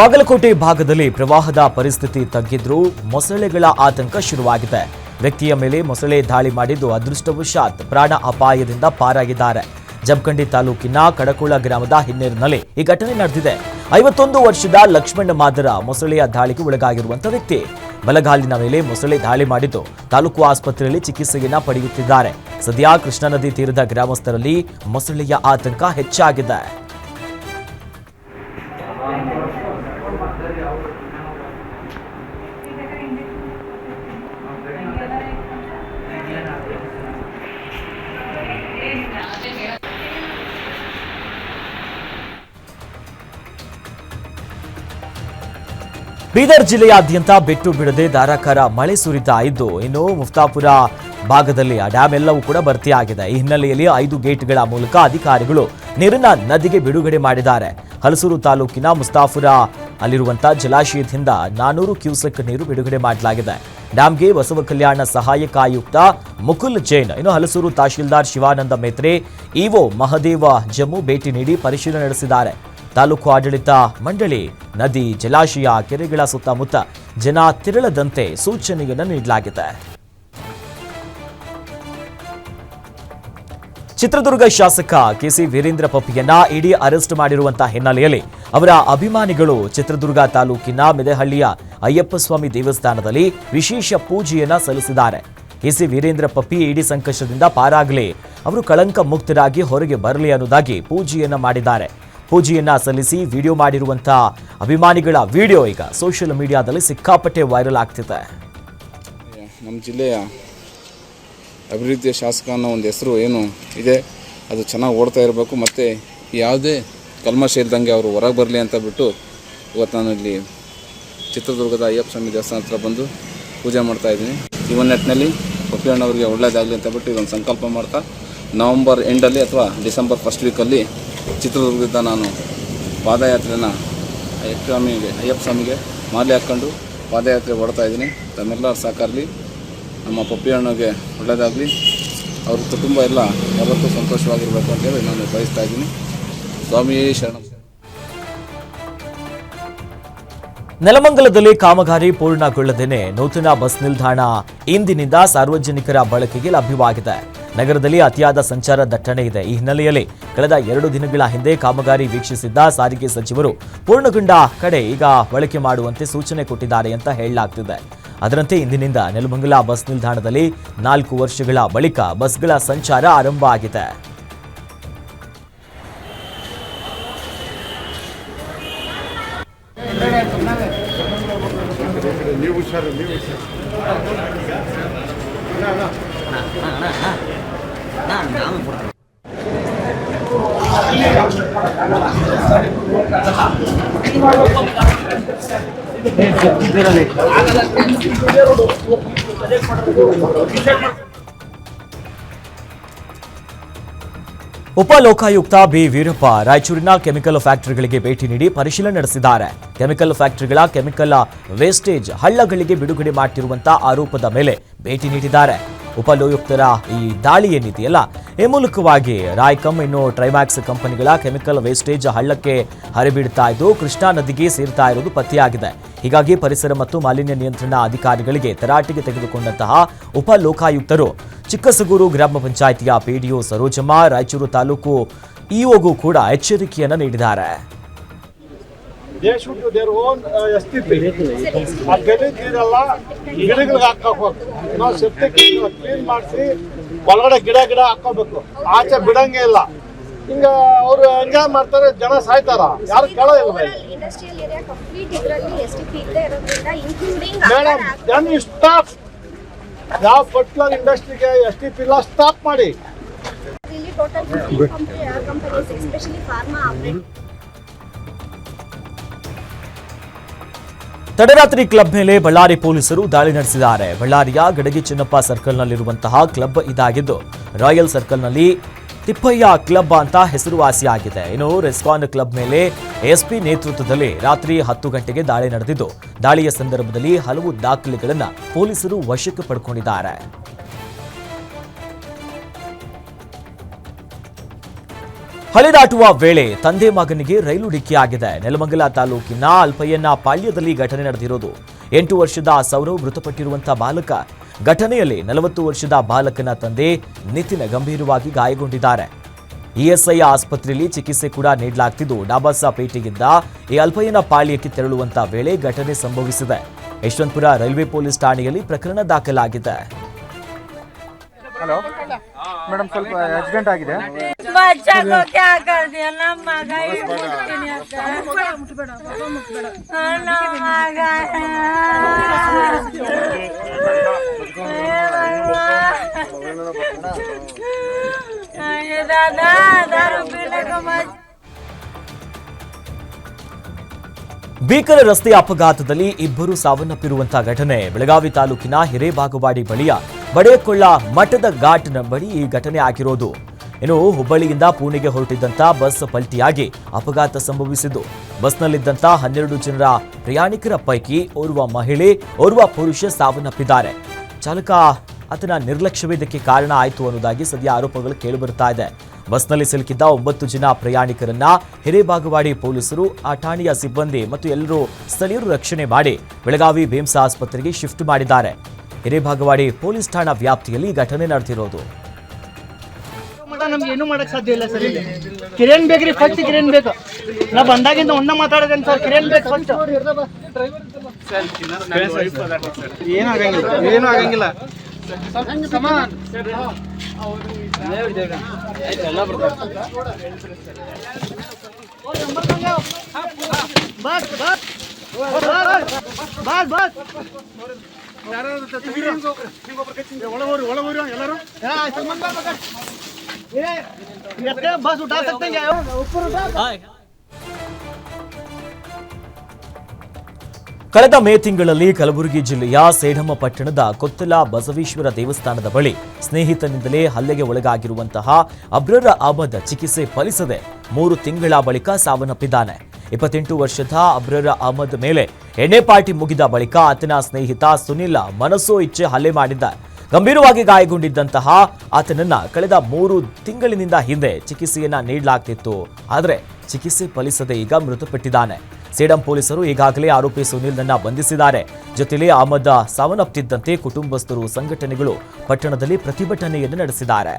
ಬಾಗಲಕೋಟೆ ಭಾಗದಲ್ಲಿ ಪ್ರವಾಹದ ಪರಿಸ್ಥಿತಿ ತಗ್ಗಿದ್ರೂ ಮೊಸಳೆಗಳ ಆತಂಕ ಶುರುವಾಗಿದೆ. ವ್ಯಕ್ತಿಯ ಮೇಲೆ ಮೊಸಳೆ ದಾಳಿ ಮಾಡಿದ್ದು ಅದೃಷ್ಟವಶಾತ್ ಪ್ರಾಣ ಅಪಾಯದಿಂದ ಪಾರಾಗಿದ್ದಾರೆ. ಜಮಖಂಡಿ ತಾಲೂಕಿನ ಕಡಕೋಳ ಗ್ರಾಮದ ಹಿನ್ನೇರಿನಲ್ಲಿ ಈ ಘಟನೆ ನಡೆದಿದೆ. 51 ವರ್ಷದ ಲಕ್ಷ್ಮಣ ಮಾದರ ಮೊಸಳೆಯ ದಾಳಿಗೆ ಒಳಗಾಗಿರುವಂತಹ ವ್ಯಕ್ತಿ ಬಲಗಾಲಿನ ಮೇಲೆ ಮೊಸಳೆ ದಾಳಿ ಮಾಡಿದ್ದು ತಾಲೂಕು ಆಸ್ಪತ್ರೆಯಲ್ಲಿ ಚಿಕಿತ್ಸೆಯನ್ನ ಪಡೆಯುತ್ತಿದ್ದಾರೆ. ಸದ್ಯ ಕೃಷ್ಣಾ ನದಿ ತೀರದ ಗ್ರಾಮಸ್ಥರಲ್ಲಿ ಮೊಸಳೆಯ ಆತಂಕ ಹೆಚ್ಚಾಗಿದೆ. ಬೀದರ್ ಜಿಲ್ಲೆಯಾದ್ಯಂತ ಬಿಟ್ಟು ಬಿಡದೆ ಧಾರಾಕಾರ ಮಳೆ ಸುರಿತಾ ಇದ್ದು ಇನ್ನು ಮುಫ್ತಾಪುರ ಭಾಗದಲ್ಲಿ ಆ ಡ್ಯಾಮ್ ಎಲ್ಲವೂ ಕೂಡ ಭರ್ತಿಯಾಗಿದೆ. ಈ ಹಿನ್ನೆಲೆಯಲ್ಲಿ 5 ಗೇಟ್ಗಳ ಮೂಲಕ ಅಧಿಕಾರಿಗಳು ನೀರನ್ನ ನದಿಗೆ ಬಿಡುಗಡೆ ಮಾಡಿದ್ದಾರೆ. ಹಲಸೂರು ತಾಲೂಕಿನ ಮುಸ್ತಾಫುರ ಅಲ್ಲಿರುವಂತಹ ಜಲಾಶಯದಿಂದ 400 ಕ್ಯೂಸೆಕ್ ನೀರು ಬಿಡುಗಡೆ ಮಾಡಲಾಗಿದೆ. ಡ್ಯಾಂಗೆ ಬಸವ ಕಲ್ಯಾಣ ಸಹಾಯಕ ಆಯುಕ್ತ ಮುಕುಲ್ ಜೈನ್, ಇನ್ನು ಹಲಸೂರು ತಹಶೀಲ್ದಾರ್ ಶಿವಾನಂದ ಮೇತ್ರೆ, ಇಒ ಮಹದೇವ ಜಮ್ಮು ಭೇಟಿ ನೀಡಿ ಪರಿಶೀಲನೆ ನಡೆಸಿದ್ದಾರೆ. ತಾಲೂಕು ಆಡಳಿತ ಮಂಡಳಿ ನದಿ, ಜಲಾಶಯ, ಕೆರೆಗಳ ಸುತ್ತಮುತ್ತ ಜನ ತೆರಳದಂತೆ ಸೂಚನೆಯನ್ನು ನೀಡಲಾಗಿದೆ. ಚಿತ್ರದುರ್ಗ ಶಾಸಕ ಕೆಸಿ ವೀರೇಂದ್ರ ಪಪ್ಪಿಯನ್ನ ಇಡಿ ಅರೆಸ್ಟ್ ಮಾಡಿರುವಂತಹ ಹಿನ್ನೆಲೆಯಲ್ಲಿ ಅವರ ಅಭಿಮಾನಿಗಳು ಚಿತ್ರದುರ್ಗ ತಾಲೂಕಿನ ಮೆದೆಹಳ್ಳಿಯ ಅಯ್ಯಪ್ಪ ಸ್ವಾಮಿ ದೇವಸ್ಥಾನದಲ್ಲಿ ವಿಶೇಷ ಪೂಜೆಯನ್ನ ಸಲ್ಲಿಸಿದ್ದಾರೆ. ಕೆಸಿ ವೀರೇಂದ್ರ ಪಪ್ಪಿ ಇಡಿ ಸಂಕಷ್ಟದಿಂದ ಪಾರಾಗಲಿ, ಅವರು ಕಳಂಕ ಮುಕ್ತರಾಗಿ ಹೊರಗೆ ಬರಲಿ ಅನ್ನೋದಾಗಿ ಪೂಜೆಯನ್ನ ಮಾಡಿದ್ದಾರೆ. ಪೂಜೆಯನ್ನ ಸಲ್ಲಿಸಿ ವಿಡಿಯೋ ಮಾಡಿರುವಂತಹ ಅಭಿಮಾನಿಗಳ ವಿಡಿಯೋ ಈಗ ಸೋಷಿಯಲ್ ಮೀಡಿಯಾದಲ್ಲಿ ಸಿಕ್ಕಾಪಟ್ಟೆ ವೈರಲ್ ಆಗ್ತಿದೆ. ನಮ್ಮ ಜಿಲ್ಲೆಯ ಅಭಿವೃದ್ಧಿಯ ಶಾಸಕ ಅನ್ನೋ ಒಂದು ಹೆಸರು ಏನು ಇದೆ ಅದು ಚೆನ್ನಾಗಿ ಓಡ್ತಾ ಇರಬೇಕು, ಮತ್ತು ಯಾವುದೇ ಕಲ್ಮಶ ಇಲ್ದಂಗೆ ಅವರು ಹೊರಗೆ ಬರಲಿ ಅಂತ ಬಿಟ್ಟು ಇವತ್ತು ನಾನು ಇಲ್ಲಿ ಚಿತ್ರದುರ್ಗದ ಅಯ್ಯಪ್ಪ ಸ್ವಾಮಿ ದೇವಸ್ಥಾನ ಹತ್ರ ಬಂದು ಪೂಜೆ ಮಾಡ್ತಾಯಿದ್ದೀನಿ. ಈ ಒಂದು ನಿಟ್ಟಿನಲ್ಲಿ ಪಪ್ಪಿಯಣ್ಣವ್ರಿಗೆ ಒಳ್ಳೆಯದಾಗಲಿ ಅಂತ ಬಿಟ್ಟು ಇದೊಂದು ಸಂಕಲ್ಪ ಮಾಡ್ತಾ ನವಂಬರ್ ಎಂಡಲ್ಲಿ ಅಥವಾ ಡಿಸೆಂಬರ್ ಫಸ್ಟ್ ವೀಕಲ್ಲಿ ಚಿತ್ರದುರ್ಗದಿಂದ ನಾನು ಪಾದಯಾತ್ರೆನ ಅಯ್ಯಪ್ಪ ಸ್ವಾಮಿಗೆ ಮಾಲೆ ಹಾಕ್ಕೊಂಡು ಪಾದಯಾತ್ರೆ ಓಡ್ತಾ ಇದ್ದೀನಿ. ತಮ್ಮೆಲ್ಲರ ಸಹಕಾರಲಿ ನಮ್ಮ ಪಪ್ಪಿಯಣ್ಣಗೆ ಒಳ್ಳೆಯದಾಗಲಿ, ಅವ್ರ ಕುಟುಂಬ ಎಲ್ಲ ಯಾವತ್ತೂ ಸಂತೋಷವಾಗಿರಬೇಕು ಅಂತೇಳಿ ನಾನು ಬಯಸ್ತಾ ಇದ್ದೀನಿ. ಸ್ವಾಮಿಯೇ ಶರಣಂ. ನೆಲಮಂಗಲದಲ್ಲಿ ಕಾಮಗಾರಿ ಪೂರ್ಣಗೊಳ್ಳದೇನೆ ನೂತನ ಬಸ್ ನಿಲ್ದಾಣ ಇಂದಿನಿಂದ ಸಾರ್ವಜನಿಕರ ಬಳಕೆಗೆ ಲಭ್ಯವಾಗಿದೆ. ನಗರದಲ್ಲಿ ಅತಿಯಾದ ಸಂಚಾರ ದಟ್ಟಣೆ ಇದೆ. ಈ ಹಿನ್ನೆಲೆಯಲ್ಲಿ ಕಳೆದ 2 ದಿನಗಳ ಹಿಂದೆ ಕಾಮಗಾರಿ ವೀಕ್ಷಿಸಿದ್ದ ಸಾರಿಗೆ ಸಚಿವರು ಪೂರ್ಣಗೊಂಡ ಕಡೆ ಈಗ ಬಳಕೆ ಮಾಡುವಂತೆ ಸೂಚನೆ ಕೊಟ್ಟಿದ್ದಾರೆ ಅಂತ ಹೇಳಲಾಗ್ತಿದೆ. ಅದರಂತೆ ಇಂದಿನಿಂದ ನೆಲಮಂಗಲ ಬಸ್ ನಿಲ್ದಾಣದಲ್ಲಿ 4 ವರ್ಷಗಳ ಬಳಿಕ ಬಸ್ಗಳ ಸಂಚಾರ ಆರಂಭ ಆಗಿದೆ. ಉಪ ಲೋಕಾಯುಕ್ತ ಬಿ ವೀರಪ್ಪ ರಾಯಚೂರಿನ ಕೆಮಿಕಲ್ ಫ್ಯಾಕ್ಟರಿಗಳಿಗೆ ಭೇಟಿ ನೀಡಿ ಪರಿಶೀಲನೆ ನಡೆಸಿದ್ದಾರೆ. ಕೆಮಿಕಲ್ ಫ್ಯಾಕ್ಟರಿಗಳ ಕೆಮಿಕಲ್ ವೇಸ್ಟೇಜ್ ಹಳ್ಳಗಳಿಗೆ ಬಿಡುಗಡೆ ಮಾಡುತ್ತಿರುವಂತಹ ಆರೋಪದ ಮೇಲೆ ಭೇಟಿ ನೀಡಿದ್ದಾರೆ. ಉಪಲೋಕಾಯುಕ್ತರ ಈ ದಾಳಿ ಏನಿದೆಯಲ್ಲ, ಈ ಮೂಲಕವಾಗಿ ರಾಯ್ಕಮ್ ಇನ್ನು ಟ್ರೈಮ್ಯಾಕ್ಸ್ ಕಂಪನಿಗಳ ಕೆಮಿಕಲ್ ವೇಸ್ಟೇಜ್ ಹಳ್ಳಕ್ಕೆ ಹರಿಬಿಡ್ತಾ ಇದ್ದು ಕೃಷ್ಣಾ ನದಿಗೆ ಸೇರ್ತಾ ಇರೋದು ಪತ್ತೆಯಾಗಿದೆ. ಹೀಗಾಗಿ ಪರಿಸರ ಮತ್ತು ಮಾಲಿನ್ಯ ನಿಯಂತ್ರಣ ಅಧಿಕಾರಿಗಳಿಗೆ ತರಾಟೆಗೆ ತೆಗೆದುಕೊಂಡಂತಹ ಉಪ ಲೋಕಾಯುಕ್ತರು ಚಿಕ್ಕಸಗೂರು ಗ್ರಾಮ ಪಂಚಾಯಿತಿಯ ಪಿಡಿಒ ಸರೋಜಮ್ಮ, ರಾಯಚೂರು ತಾಲೂಕು ಇಒಗೂ ಕೂಡ ಎಚ್ಚರಿಕೆಯನ್ನು ನೀಡಿದ್ದಾರೆ. They should do their own STP. ಆ ಗಲೀಜ್ ನೀರೆಲ್ಲ ಗಿಡಗಳಿಗೆ ಹಾಕೋಬೇಕು. ನಾವು ಸೆಪ್ಟಿಕ್ ಕ್ಲೀನ್ ಮಾಡಿಸಿ ಒಳಗಡೆ ಗಿಡ ಹಾಕೋಬೇಕು. ಆಚೆ ಬಿಡಂಗೆ ಇಲ್ಲ. ಹಿಂಗ ಅವರು ಎಂಜಾಯ್ ಮಾಡ್ತಾರೆ, ಜನ ಸಾಯ್ತಾರ, ಯಾರು ಕೇಳೋದಿಲ್ಲ. ಇಂಡಸ್ಟ್ರಿಯಲ್ ಏರಿಯಾ ಕಂಪ್ಲೀಟ್ ಇದರಲ್ಲಿ ಎಸ್ಟಿಪಿ ಇಲ್ಲದೆ ಇರೋದ್ರಿಂದ including madam then you stop. ಯಾವ ಪರ್ಟಿಕ್ಯುಲರ್ ಇಂಡಸ್ಟ್ರಿಗೆ STP ಇಲ್ಲ, ಸ್ಟಾಪ್ ಮಾಡಿ. ಇಲ್ಲಿ total companies especially pharma operate. ತಡರಾತ್ರಿ ಕ್ಲಬ್ ಮೇಲೆ ಬಳ್ಳಾರಿ ಪೊಲೀಸರು ದಾಳಿ ನಡೆಸಿದ್ದಾರೆ. ಬಳ್ಳಾರಿಯ ಗಡಗಿ ಚಿನ್ನಪ್ಪ ಸರ್ಕಲ್ನಲ್ಲಿರುವಂತಹ ಕ್ಲಬ್ ಇದಾಗಿದ್ದು ರಾಯಲ್ ಸರ್ಕಲ್ನಲ್ಲಿ ತಿಪ್ಪಯ್ಯ ಕ್ಲಬ್ ಅಂತ ಹೆಸರುವಾಸಿಯಾಗಿದೆ. ಇನ್ನು ರೆಸ್ಕಾನ್ ಕ್ಲಬ್ ಮೇಲೆ ಎಸ್ಪಿ ನೇತೃತ್ವದಲ್ಲಿ ರಾತ್ರಿ 10 ಗಂಟೆಗೆ ದಾಳಿ ನಡೆದಿದ್ದು ದಾಳಿಯ ಸಂದರ್ಭದಲ್ಲಿ ಹಲವು ದಾಖಲೆಗಳನ್ನು ಪೊಲೀಸರು ವಶಕ್ಕೆ ಪಡೆದುಕೊಂಡಿದ್ದಾರೆ. ಹಳಿದಾಟುವ ವೇಳೆ ತಂದೆ ಮಗನಿಗೆ ರೈಲು ಡಿಕ್ಕಿಯಾಗಿದೆ. ನೆಲಮಂಗಲ ತಾಲೂಕಿನ ಅಲ್ಪಯ್ಯನ ಪಾಳ್ಯದಲ್ಲಿ ಘಟನೆ ನಡೆದಿರೋದು. 8 ವರ್ಷದ ಸೌರವ್ ಮೃತಪಟ್ಟಿರುವಂತಹ ಬಾಲಕ. ಘಟನೆಯಲ್ಲಿ 40 ವರ್ಷದ ಬಾಲಕನ ತಂದೆ ನಿತಿನ್ ಗಂಭೀರವಾಗಿ ಗಾಯಗೊಂಡಿದ್ದಾರೆ. ಇಎಸ್ಐ ಆಸ್ಪತ್ರೆಯಲ್ಲಿ ಚಿಕಿತ್ಸೆ ಕೂಡ ನೀಡಲಾಗ್ತಿದ್ದು ಡಾಬಾಸಪೇಟೆಯಿಂದ ಈ ಅಲ್ಪಯ್ಯನ ಪಾಳ್ಯಕ್ಕೆ ತೆರಳುವಂತಹ ವೇಳೆ ಘಟನೆ ಸಂಭವಿಸಿದೆ. ಯಶವಂತಪುರ ರೈಲ್ವೆ ಪೊಲೀಸ್ ಠಾಣೆಯಲ್ಲಿ ಪ್ರಕರಣ ದಾಖಲಾಗಿದೆ. हेलो मैडम ಸ್ವಲ್ಪ ಆಕ್ಸಿಡೆಂಟ್ ಆಗಿದೆ बच्चा को क्या कर दिया ना मगा ही नहीं आता मुठबेड़ ना मगा ये दादा दारू पीने को मत. ಭೀಕರ ರಸ್ತೆ ಅಪಘಾತದಲ್ಲಿ ಇಬ್ಬರು ಸಾವನ್ನಪ್ಪಿರುವಂತಹ ಘಟನೆ ಬೆಳಗಾವಿ ತಾಲೂಕಿನ ಹಿರೇಬಾಗವಾಡಿ ಬಳಿಯ ಬಡೇಕೊಳ್ಳ ಮಠದ ಘಾಟ್ನ ಬಳಿ ಈ ಘಟನೆ ಆಗಿರೋದು. ಇನ್ನು ಹುಬ್ಬಳ್ಳಿಯಿಂದ ಪುಣೆಗೆ ಹೊರಟಿದ್ದಂತ ಬಸ್ ಪಲ್ಟಿಯಾಗಿ ಅಪಘಾತ ಸಂಭವಿಸಿದ್ದು. ಬಸ್ನಲ್ಲಿದ್ದಂತ 12 ಜನರ ಪ್ರಯಾಣಿಕರ ಪೈಕಿ ಓರ್ವ ಮಹಿಳೆ, ಓರ್ವ ಪುರುಷ ಸಾವನ್ನಪ್ಪಿದ್ದಾರೆ. ಚಾಲಕ ಆತನ ನಿರ್ಲಕ್ಷ್ಯವೇ ಇದಕ್ಕೆ ಕಾರಣ ಆಯಿತು ಅನ್ನೋದಾಗಿ ಸದ್ಯ ಆರೋಪಗಳು ಕೇಳಿಬರುತ್ತಾ ಇದೆ. ಬಸ್ನಲ್ಲಿ ಸಿಲುಕಿದ್ದ 9 ಜನ ಪ್ರಯಾಣಿಕರನ್ನ ಹಿರೇಬಾಗವಾಡಿ ಪೊಲೀಸರು, ಆ ಠಾಣೆಯ ಸಿಬ್ಬಂದಿ ಮತ್ತು ಎಲ್ಲರೂ ಸ್ಥಳೀಯರು ರಕ್ಷಣೆ ಮಾಡಿ ಬೆಳಗಾವಿ ಬೇಮ್ಸ್ ಆಸ್ಪತ್ರೆಗೆ ಶಿಫ್ಟ್ ಮಾಡಿದ್ದಾರೆ. ಹಿರೇಬಾಗವಾಡಿ ಪೊಲೀಸ್ ಠಾಣಾ ವ್ಯಾಪ್ತಿಯಲ್ಲಿ ಈ ಘಟನೆ ನಡೆದಿರೋದು. ನಮ್ಗೆ ಏನು ಮಾಡಕ್ ಸಾಧ್ಯ ಇಲ್ಲ ಸರ್. ಇಲ್ಲಿ ಕಿರೇನ್ ಬೇಕ್ರಿ, ಫಸ್ಟ್ ಕಿರೇನ್ ಬೇಕು. ನಾ ಬಂದಾಗಿಂದ ಒಂದ ಮಾತಾಡೋದೇನು ಸರ್, ಕಿರೇನ್ ಬೇಕು ಫಸ್ಟ್. ಏನು ಆಗಂಗಿಲ್ಲ. बस उठा सकते हैं क्या? ऊपर उठा। ಕಳೆದ ಮೇ ತಿಂಗಳಲ್ಲಿ ಕಲಬುರಗಿ ಜಿಲ್ಲೆಯ ಸೇಡಮ ಪಟ್ಟಣದ ಕೊತ್ತಲ ಬಸವೇಶ್ವರ ದೇವಸ್ಥಾನದ ಬಳಿ ಸ್ನೇಹಿತನಿಂದಲೇ ಹಲ್ಲೆಗೆ ಒಳಗಾಗಿರುವಂತಹ ಅಬ್ರರ್ ಅಹಮದ್ ಚಿಕಿತ್ಸೆ ಫಲಿಸದೆ 3 ತಿಂಗಳ ಬಳಿಕ ಸಾವನ್ನಪ್ಪಿದ್ದಾನೆ. 28 ವರ್ಷದ ಅಬ್ರರ್ ಅಹಮದ್ ಮೇಲೆ ಎಣ್ಣೆ ಪಾರ್ಟಿ ಮುಗಿದ ಬಳಿಕ ಆತನ ಸ್ನೇಹಿತ ಸುನಿಲ್ ಮನಸೋ ಇಚ್ಛೆ ಹಲ್ಲೆ ಮಾಡಿದ್ದ. ಗಂಭೀರವಾಗಿ ಗಾಯಗೊಂಡಿದ್ದಂತಹ ಆತನನ್ನ ಕಳೆದ 3 ತಿಂಗಳಿನಿಂದ ಹಿಂದೆ ಚಿಕಿತ್ಸೆಯನ್ನ ನೀಡಲಾಗ್ತಿತ್ತು. ಆದರೆ ಚಿಕಿತ್ಸೆ ಫಲಿಸದೆ ಈಗ ಮೃತಪಟ್ಟಿದ್ದಾನೆ. ಸೇಡಂ ಪೊಲೀಸರು ಈಗಾಗಲೇ ಆರೋಪಿ ಸುನಿಲ್ನನ್ನ ಬಂಧಿಸಿದ್ದಾರೆ. ಜೊತೆಯಲ್ಲಿ ಅಹಮದ್ ಸಾವನ್ನಪ್ಪಿದ್ದಂತೆ ಕುಟುಂಬಸ್ಥರು, ಸಂಘಟನೆಗಳು ಪಟ್ಟಣದಲ್ಲಿ ಪ್ರತಿಭಟನೆಯನ್ನು ನಡೆಸಿದ್ದಾರೆ.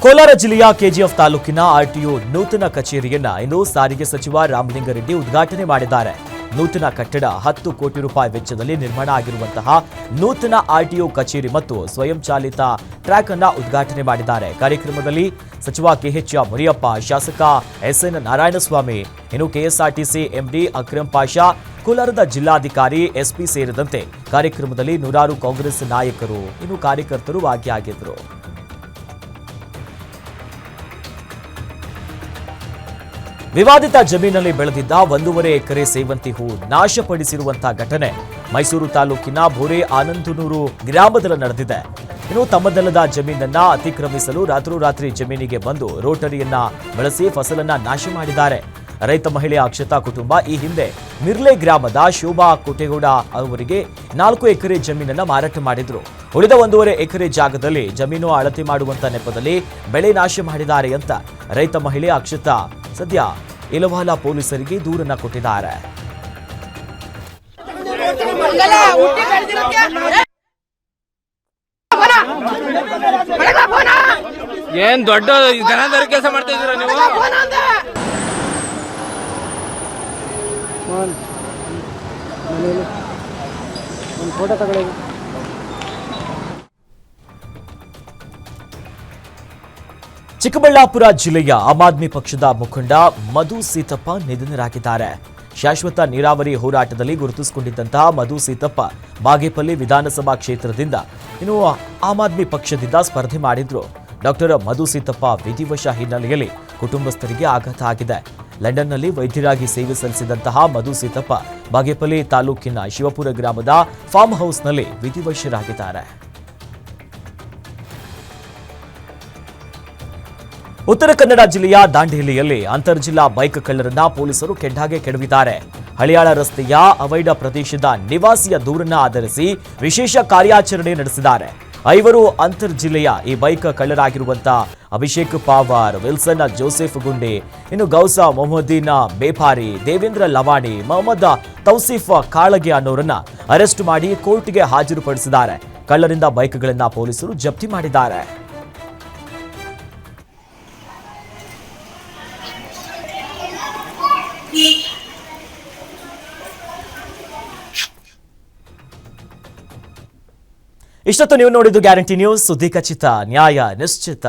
ಕೋಲಾರ ಜಿಲ್ಲೆಯ ಕೆಜಿಎಫ್ ತಾಲೂಕಿನ ಆರ್ಟಿಒ ನೂತನ ಕಚೇರಿಯನ್ನ ಇಂದು ಸಾರಿಗೆ ಸಚಿವ ರಾಮಲಿಂಗಾರೆಡ್ಡಿ ಉದ್ಘಾಟನೆ ಮಾಡಿದ್ದಾರೆ. ನೂತನ ಕಟ್ಟಡ 10 ಕೋಟಿ ರೂಪಾಯಿ ವೆಚ್ಚದಲ್ಲಿ ನಿರ್ಮಾಣ ಆಗಿರುವಂತಹ ನೂತನ ಆರ್ಟಿಒ ಕಚೇರಿ ಮತ್ತು ಸ್ವಯಂ ಚಾಲಿತ ಟ್ರ್ಯಾಕ್ ಅನ್ನ ಉದ್ಘಾಟನೆ ಮಾಡಿದ್ದಾರೆ. ಕಾರ್ಯಕ್ರಮದಲ್ಲಿ ಸಚಿವ ಕೆಎಚ್ ಮುರಿಯಪ್ಪ, ಶಾಸಕ ಎಸ್ಎನ್ ನಾರಾಯಣಸ್ವಾಮಿ, ಇನ್ನು ಕೆಎಸ್ಆರ್ಟಿಸಿ ಎಂಡಿ ಅಕ್ರಂ ಪಾಷಾ, ಕೋಲಾರದ ಜಿಲ್ಲಾಧಿಕಾರಿ ಎಸ್ಪಿ ಸೇರಿದಂತೆ ಕಾರ್ಯಕ್ರಮದಲ್ಲಿ ನೂರಾರು ಕಾಂಗ್ರೆಸ್ ನಾಯಕರು, ಇನ್ನು ಕಾರ್ಯಕರ್ತರು ಭಾಗಿಯಾಗಿದ್ದರು. ವಿವಾದಿತ ಜಮೀನಲ್ಲಿ ಬೆಳೆದಿದ್ದ 1.5 ಎಕರೆ ಸೇವಂತಿ ಹೂ ನಾಶಪಡಿಸಿರುವಂತಹ ಘಟನೆ ಮೈಸೂರು ತಾಲೂಕಿನ ಬೋರೆ ಆನಂದನೂರು ಗ್ರಾಮದಲ್ಲಿ ನಡೆದಿದೆ. ಇನ್ನು ತಮ್ಮದಲ್ಲದ ಜಮೀನನ್ನ ಅತಿಕ್ರಮಿಸಲು ರಾತ್ರೋರಾತ್ರಿ ಜಮೀನಿಗೆ ಬಂದು ರೋಟರಿಯನ್ನ ಬಳಸಿ ಫಸಲನ್ನ ನಾಶ ಮಾಡಿದ್ದಾರೆ. ರೈತ ಮಹಿಳೆ ಅಕ್ಷತಾ ಕುಟುಂಬ ಈ ಹಿಂದೆ ಮಿರ್ಲೆ ಗ್ರಾಮದ ಶೋಭಾ ಕೋಟೆಗೌಡ ಅವರಿಗೆ 4 ಎಕರೆ ಜಮೀನನ್ನ ಮಾರಾಟ ಮಾಡಿದ್ರು. ಉಳಿದ 1.5 ಎಕರೆ ಜಾಗದಲ್ಲಿ ಜಮೀನು ಅಳತೆ ಮಾಡುವಂತ ನೆಪದಲ್ಲಿ ಬೆಳೆ ನಾಶ ಮಾಡಿದ್ದಾರೆ ಅಂತ ರೈತ ಮಹಿಳೆ ಅಕ್ಷತಾ ಸದ್ಯ ಇಲವಾಲ ಪೊಲೀಸರಿಗೆ ದೂರನ್ನ ಕೊಟ್ಟಿದ್ದಾರೆ. ಏನ್ ದೊಡ್ಡ ಜನಾಂದರ ಕೆಲಸ ಮಾಡ್ತಾ ಇದ್ದೀರಾ ನೀವು? ಫೋಟೋ ತಗೊಳ್ಳಿ. ಚಿಕ್ಕಬಳ್ಳಾಪುರ ಜಿಲ್ಲೆಯ ಆಮ್ ಆದ್ಮಿ ಪಕ್ಷದ ಮುಖಂಡ ಮಧು ಸೀತಪ್ಪ ನಿಧನರಾಗಿದ್ದಾರೆ. ಶಾಶ್ವತ ನೀರಾವರಿ ಹೋರಾಟದಲ್ಲಿ ಗುರುತಿಸಿಕೊಂಡಿದ್ದಂತಹ ಮಧು ಸೀತಪ್ಪ ಬಾಗೇಪಲ್ಲಿ ವಿಧಾನಸಭಾ ಕ್ಷೇತ್ರದಿಂದ ಇನ್ನು ಆಮ್ ಆದ್ಮಿ ಪಕ್ಷದಿಂದ ಸ್ಪರ್ಧೆ ಮಾಡಿದ್ರು. ಡಾಕ್ಟರ್ ಮಧು ಸೀತಪ್ಪ ವಿಧಿವಶ ಹಿನ್ನೆಲೆಯಲ್ಲಿ ಕುಟುಂಬಸ್ಥರಿಗೆ ಆಘಾತ ಆಗಿದೆ. ಲಂಡನ್ನಲ್ಲಿ ವೈದ್ಯರಾಗಿ ಸೇವೆ ಸಲ್ಲಿಸಿದಂತಹ ಮಧು ಸೀತಪ್ಪ ಬಾಗೇಪಲ್ಲಿ ತಾಲೂಕಿನ ಶಿವಪುರ ಗ್ರಾಮದ ಫಾರ್ಮ್ ಹೌಸ್ನಲ್ಲಿ ವಿಧಿವಶರಾಗಿದ್ದಾರೆ. ಉತ್ತರ ಕನ್ನಡ ಜಿಲ್ಲೆಯ ದಾಂಡೇಲಿಯಲ್ಲಿ ಅಂತರ್ಜಿಲ್ಲಾ ಬೈಕ್ ಕಳ್ಳರನ್ನ ಪೊಲೀಸರು ಕೆಡ್ಡಾಗೆ ಕೆಡವಿದ್ದಾರೆ. ಹಳಿಯಾಳ ರಸ್ತೆಯ ಅವೈಡ ಪ್ರದೇಶದ ನಿವಾಸಿಯ ದೂರನ್ನ ಆಧರಿಸಿ ವಿಶೇಷ ಕಾರ್ಯಾಚರಣೆ ನಡೆಸಿದ್ದಾರೆ. 5 ಅಂತರ್ ಜಿಲ್ಲೆಯ ಈ bike ಕಳ್ಳರಾಗಿರುವಂತಹ Abhishek Pawar, Wilson Joseph ಗುಂಡೆ, ಇನ್ನು ಗೌಸಾ ಮೊಹಮ್ಮದೀನ್ ಬೇಪಾರಿ, ದೇವೇಂದ್ರ ಲವಾಣಿ, ಮೊಹಮ್ಮದ್ ತೌಸೀಫ್ ಕಾಳಗೆ ಅನ್ನೋರನ್ನ ಅರೆಸ್ಟ್ ಮಾಡಿ ಕೋರ್ಟ್ಗೆ ಹಾಜರುಪಡಿಸಿದ್ದಾರೆ. ಕಳ್ಳರಿಂದ ಬೈಕ್ಗಳನ್ನ ಪೊಲೀಸರು ಜಪ್ತಿ ಮಾಡಿದ್ದಾರೆ. ಇಷ್ಟೊತ್ತು ನೀವು ನೋಡಿದ್ದು ಗ್ಯಾರಂಟಿ ನ್ಯೂಸ್, ಸುದ್ದಿ ಖಚಿತ, ನ್ಯಾಯ ನಿಶ್ಚಿತ.